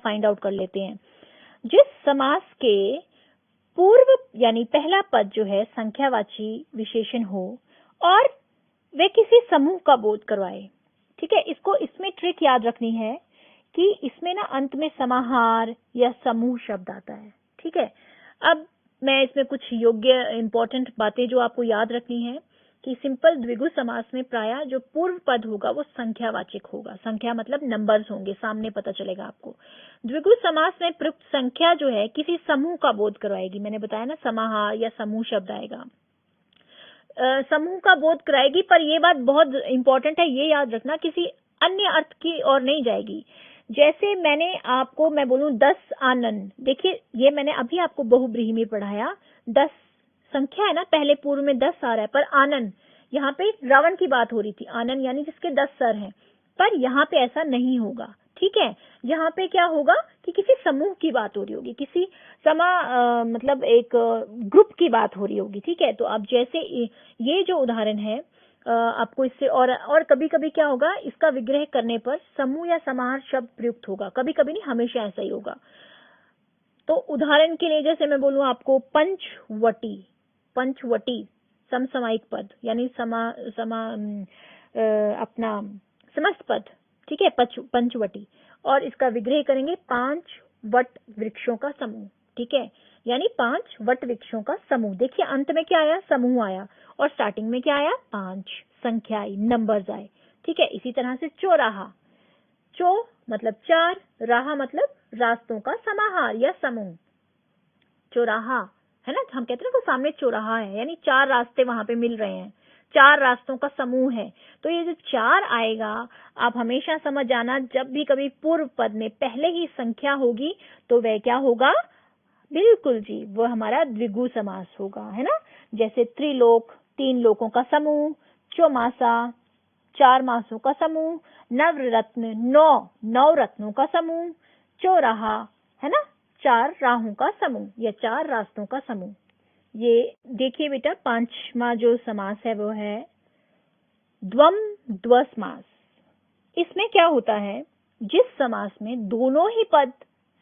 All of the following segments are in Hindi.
फाइंड आउट कर लेते हैं। जिस समास के पूर्व यानी पहला पद जो है संख्यावाची विशेषण हो और वे किसी समूह का बोध करवाए। ठीक है, इसको इसमें ट्रिक याद रखनी है कि इसमें ना अंत में समाहार या समूह शब्द आता है। ठीक है, अब मैं इसमें कुछ योग्य इंपॉर्टेंट बातें जो आपको याद रखनी है कि सिंपल द्विगु समास में प्रायः जो पूर्व पद होगा वो संख्यावाचक होगा। संख्या मतलब नंबर्स होंगे, सामने पता चलेगा आपको। द्विगु समास में प्रयुक्त संख्या जो है किसी समूह का बोध करवाएगी। मैंने बताया ना, समाहार या समूह शब्द आएगा, समूह का बोध कराएगी। पर यह बात बहुत इंपॉर्टेंट है, ये याद रखना, किसी अन्य अर्थ की ओर नहीं जाएगी। जैसे मैं बोलूं 10 आनन, देखिए ये मैंने अभी आपको बहुब्रीहि में पढ़ाया, 10 संख्या है ना, पहले पूर्व में 10 आ रहा है, पर आनन, यहाँ पे रावण की बात हो रही थी, आनन यानी जिसके 10 सर हैं, पर यहाँ पे ऐसा नहीं होगा। ठीक है, यहाँ पे क्या होगा कि किसी समूह की बात हो रही होगी, किसी मतलब एक ग्रुप की बात हो रही होगी। ठीक है, तो अब जैसे ये जो उदाहरण है आपको इससे और कभी कभी क्या होगा, इसका विग्रह करने पर समूह या समाहार शब्द प्रयुक्त होगा, कभी कभी नहीं, हमेशा ऐसा ही होगा। तो उदाहरण के लिए जैसे मैं बोलूं आपको पंचवटी, पंचवटी समसामयिक पद यानी अपना समस्त पद। ठीक है, पंचवटी, और इसका विग्रह करेंगे 5 वट वृक्षों का समूह। ठीक है, यानी 5 वट वृक्षों का समूह। देखिए अंत में क्या आया, समूह आया, और स्टार्टिंग में क्या आया, 5 संख्या आई, नंबर्स आए। ठीक है, इसी तरह से चौराहा, चौ मतलब 4, राह मतलब रास्तों का समाहार या समूह। चौराहा है ना, हम कहते हैं ना वो सामने चौराहा है, यानी 4 रास्ते वहां पे मिल रहे हैं, 4 रास्तों का समूह है। तो ये जो 4 आएगा, आप हमेशा समझ जाना, जब भी कभी पूर्व पद में पहले ही संख्या होगी तो वह क्या होगा, बिल्कुल जी, वो हमारा द्विगु समास होगा, है ना। जैसे त्रिलोक, 3 लोकों का समूह, चौमासा 4 मासों का समूह, नवरत्न 9 रत्नों का समूह, चौराहा है ना 4 राहों का समूह या 4 रास्तों का समूह। ये देखिए बेटा, 5वां जो समास है वो है द्वंद्व समास। इसमें क्या होता है, जिस समास में दोनों ही पद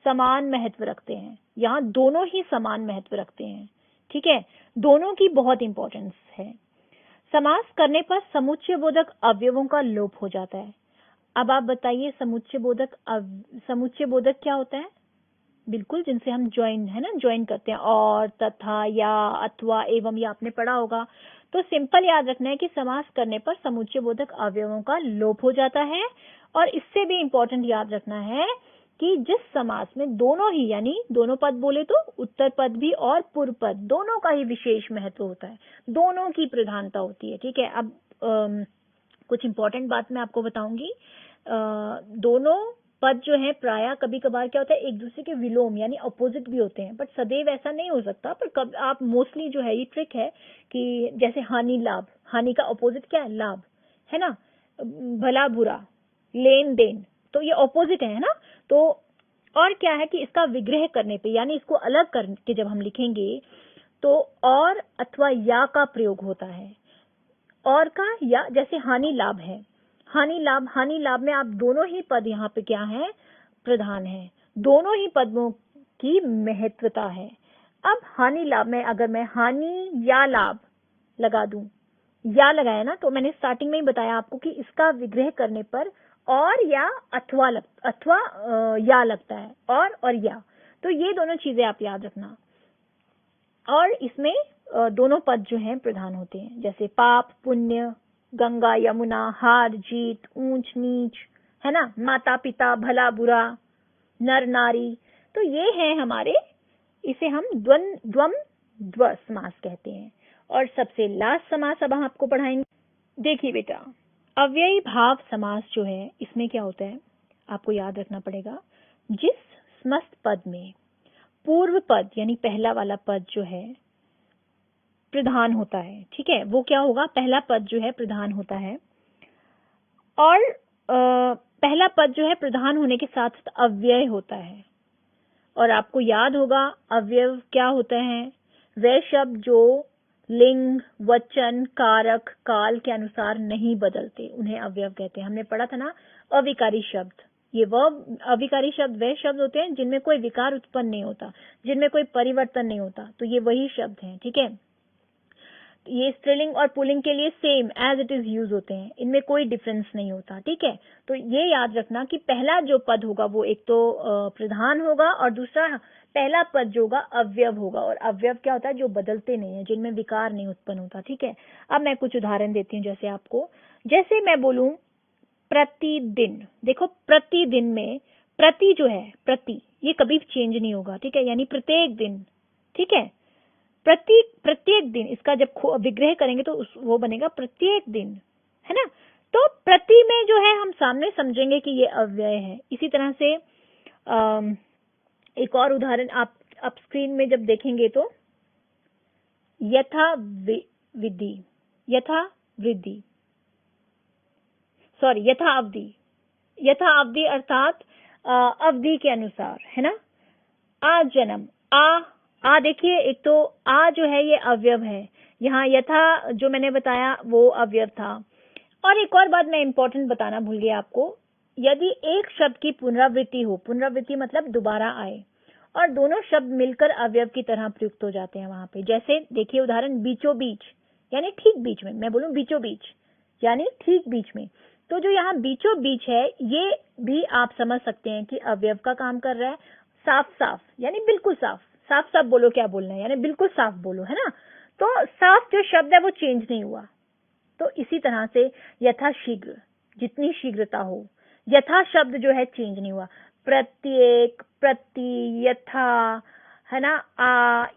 समान महत्व रखते हैं, यहाँ दोनों ही समान महत्व रखते हैं। ठीक है, दोनों की बहुत इंपॉर्टेंस है। समास करने पर समुच्चय बोधक अवयवों का लोप हो जाता है। अब आप बताइए, समुच्चय बोधक क्या होता है? बिल्कुल, जिनसे हम ज्वाइन है ना, ज्वाइन करते हैं, और, तथा, या, अथवा, एवं, ये आपने पढ़ा होगा। तो सिंपल याद रखना है कि समास करने पर समुच्चय बोधक अवयवों का लोप हो जाता है। और इससे भी इंपॉर्टेंट याद रखना है कि जिस समास में दोनों ही, यानी दोनों पद बोले तो उत्तर पद भी और पूर्व पद, दोनों का ही विशेष महत्व होता है, दोनों की प्रधानता होती है। ठीक है, अब कुछ इंपॉर्टेंट बात मैं आपको बताऊंगी। दोनों पद जो है प्रायः कभी कभार क्या होता है, एक दूसरे के विलोम यानी अपोजिट भी होते हैं, बट सदैव ऐसा नहीं हो सकता। पर कब आप मोस्टली जो है, ये ट्रिक है कि जैसे हानि लाभ, हानि का अपोजिट क्या है, लाभ, है ना। भला बुरा, लेन देन, तो ये अपोजिट है ना। तो और क्या है कि इसका विग्रह करने पे, यानी इसको अलग करके जब हम लिखेंगे तो और अथवा या का प्रयोग होता है, और का या, जैसे हानि लाभ है, हानि लाभ में आप दोनों ही पद यहाँ पे क्या है, प्रधान है, दोनों ही पदों की महत्वता है। अब हानि लाभ में अगर मैं हानि या लाभ लगा दूं, या लगाया ना, तो मैंने स्टार्टिंग में ही बताया आपको कि इसका विग्रह करने पर और या अथवा या लगता है, और या, तो ये दोनों चीजें आप याद रखना। और इसमें दोनों पद जो हैं प्रधान होते हैं, जैसे पाप पुण्य, गंगा यमुना, हार जीत, ऊंच नीच, है ना, माता पिता, भला बुरा, नर नारी, तो ये हैं हमारे, इसे हम द्वंद्व समास कहते हैं। और सबसे लास्ट समास अब हम आपको पढ़ाएंगे। देखिए बेटा, अव्ययी भाव समास जो है, इसमें क्या होता है, आपको याद रखना पड़ेगा, जिस समस्त पद में पूर्व पद यानी पहला वाला पद जो है प्रधान होता है, ठीक है, वो क्या होगा, पहला पद जो है प्रधान होता है, और पहला पद जो है प्रधान होने के साथ साथ अव्यय होता है। और आपको याद होगा अव्यय क्या होते हैं, वे शब्द जो लिंग, वचन, कारक, काल के अनुसार नहीं बदलते, उन्हें अव्यय कहते हैं। हमने पढ़ा था ना, अविकारी शब्द, ये वर्ब अविकारी शब्द वह शब्द होते हैं जिनमें कोई विकार उत्पन्न नहीं होता, जिनमें कोई परिवर्तन नहीं होता, तो ये वही शब्द हैं, ठीक है। ये स्त्रीलिंग और पुल्लिंग के लिए same as it is use होते हैं, इनमें कोई डिफरेंस नहीं होता, ठीक है। तो ये याद रखना कि पहला जो पद होगा वो एक तो प्रधान होगा और दूसरा पहला पद जो होगा अवयव होगा, और अवयव क्या होता है, जो बदलते नहीं है, जिनमें विकार नहीं उत्पन्न होता, ठीक है। अब मैं कुछ उदाहरण देती हूँ, जैसे आपको, जैसे मैं बोलूं प्रतिदिन, देखो प्रतिदिन में प्रति जो है, प्रति ये कभी चेंज नहीं होगा, ठीक है, यानी प्रत्येक दिन, ठीक है। प्रत्येक दिन, इसका जब विग्रह करेंगे तो वो बनेगा प्रत्येक दिन, है ना। तो प्रति में जो है हम सामने समझेंगे कि ये अव्यय है। इसी तरह से एक और उदाहरण आप स्क्रीन में जब देखेंगे तो यथा विधि, यथा वृद्धि, सॉरी यथा अवधि, यथा अवधि अर्थात अवधि के अनुसार, है ना। आ जन्म, आ देखिए, एक तो आ जो है ये अवयव है, यहाँ यथा जो मैंने बताया वो अवयव था। और एक और बात मैं इंपॉर्टेंट बताना भूल गई आपको, यदि एक शब्द की पुनरावृत्ति हो, पुनरावृत्ति मतलब दोबारा आए, और दोनों शब्द मिलकर अवयव की तरह प्रयुक्त हो जाते हैं वहां पे, जैसे देखिए उदाहरण बीचों बीच, यानी ठीक बीच में, मैं बोलूं बीचों बीच यानी ठीक बीच में, तो जो यहाँ बीचों बीच है ये भी आप समझ सकते हैं कि अवयव का काम कर रहा है। साफ साफ यानी बिल्कुल साफ, साफ साफ बोलो क्या बोलना है, यानी बिल्कुल साफ बोलो, है ना। तो साफ जो शब्द है वो चेंज नहीं हुआ। तो इसी तरह से यथा शीघ्र, जितनी शीघ्रता हो, यथा शब्द जो है चेंज नहीं हुआ। प्रत्येक, प्रति, यथा, है ना,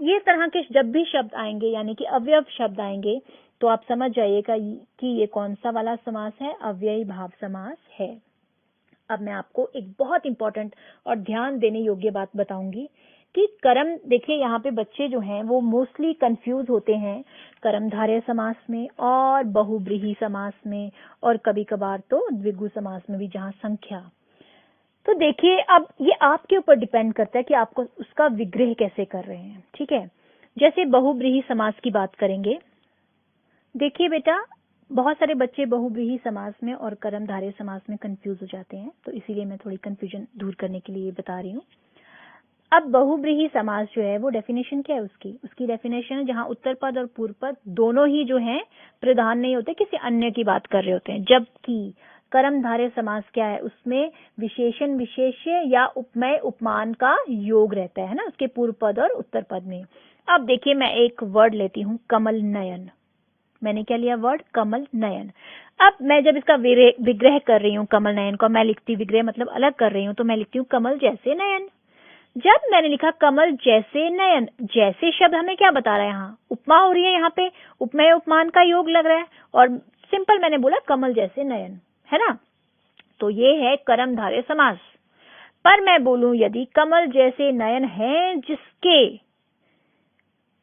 ये तरह के जब भी शब्द आएंगे यानी कि अवयव शब्द आएंगे तो आप समझ जाइएगा कि ये कौन सा वाला समास है, अव्ययी भाव समास है। अब मैं आपको एक बहुत इंपॉर्टेंट और ध्यान देने योग्य बात बताऊंगी कि कर्म, देखिए यहाँ पे बच्चे जो हैं वो मोस्टली कंफ्यूज होते हैं कर्मधारय समास में और बहुब्रीहि समास में, और कभी कभार तो द्विगु समास में भी, जहाँ संख्या। तो देखिए अब ये आपके ऊपर डिपेंड करता है कि आपको उसका विग्रह कैसे कर रहे हैं, ठीक है। जैसे बहुब्रीहि समास की बात करेंगे, देखिए बेटा बहुत सारे बच्चे बहुब्रीहि समास में और कर्मधारय समास में कंफ्यूज हो जाते हैं, तो इसीलिए मैं थोड़ी कंफ्यूजन दूर करने के लिए बता रही हूँ। अब बहुब्रीहि समास जो है वो डेफिनेशन क्या है उसकी डेफिनेशन है जहाँ उत्तर पद और पूर्व पद दोनों ही जो हैं प्रधान नहीं होते, किसी अन्य की बात कर रहे होते हैं। जबकि कर्मधारय समास क्या है, उसमें विशेषण विशेष्य या उपमेय उपमान का योग रहता है ना, उसके पूर्व पद और उत्तर पद में। अब देखिए मैं एक वर्ड लेती हूँ कमल नयन, मैंने क्या लिया वर्ड कमल नयन। अब मैं जब इसका विग्रह कर रही हूँ, कमल नयन को मैं लिखती, विग्रह मतलब अलग कर रही हूँ, तो मैं लिखती हूँ कमल जैसे नयन। जब मैंने लिखा कमल जैसे नयन, जैसे शब्द हमें क्या बता रहा है, यहाँ उपमा हो रही है, यहाँ पे उपमेय उपमान का योग लग रहा है, और सिंपल मैंने बोला कमल जैसे नयन, है ना। तो ये है कर्मधारय समास। पर मैं बोलूं यदि कमल जैसे नयन है जिसके,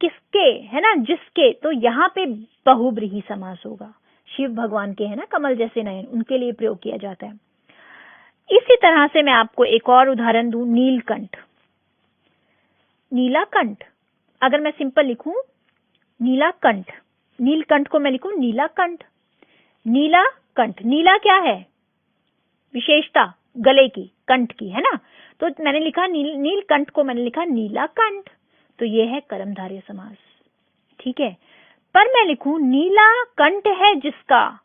किसके, है ना, जिसके, तो यहाँ पे बहुब्रीहि समास होगा। शिव भगवान के है ना कमल जैसे नयन, उनके लिए प्रयोग किया जाता है। इसी तरह से मैं आपको एक और उदाहरण दूं, नीलकंठ, नीलाकंठ, अगर मैं सिंपल लिखूं नीलाकंठ, नीलकंठ को मैं लिखूं नीलाकंठ, नीलाकंठ, नीला क्या है, विशेषता गले की, कंठ की, है ना। तो मैंने लिखा नीलकंठ को मैंने लिखा नीलाकंठ, तो ये है कर्मधारय समास, ठीक है। पर मैं लिखूं नीलाकंठ है जिसका,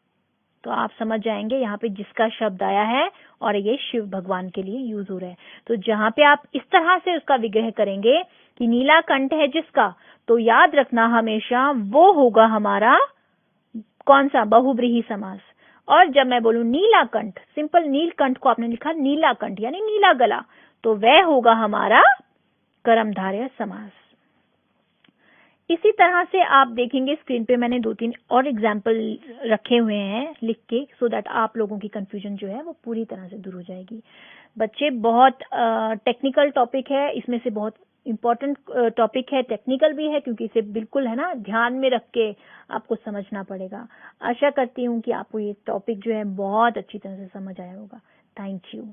तो आप समझ जाएंगे यहाँ पे जिसका शब्द आया है और ये शिव भगवान के लिए यूज हो रहा है। तो जहाँ पे आप इस तरह से उसका विग्रह करेंगे कि नीलाकंठ है जिसका, तो याद रखना हमेशा वो होगा हमारा कौन सा, बहुब्रीहि समास। और जब मैं बोलूं नीलाकंठ, सिंपल नीलकंठ को आपने लिखा नीलाकंठ यानी नीला गला, तो वह होगा हमारा कर्मधारय समास। इसी तरह से आप देखेंगे स्क्रीन पे मैंने 2-3 और एग्जाम्पल रखे हुए हैं लिख के, सो दैट आप लोगों की कंफ्यूजन जो है वो पूरी तरह से दूर हो जाएगी। बच्चे बहुत टेक्निकल टॉपिक है, इसमें से बहुत इम्पोर्टेंट टॉपिक है, टेक्निकल भी है क्योंकि इसे बिल्कुल है ना ध्यान में रख के आपको समझना पड़ेगा। आशा करती हूँ कि आपको ये टॉपिक जो है बहुत अच्छी तरह से समझ आया होगा। Thank you.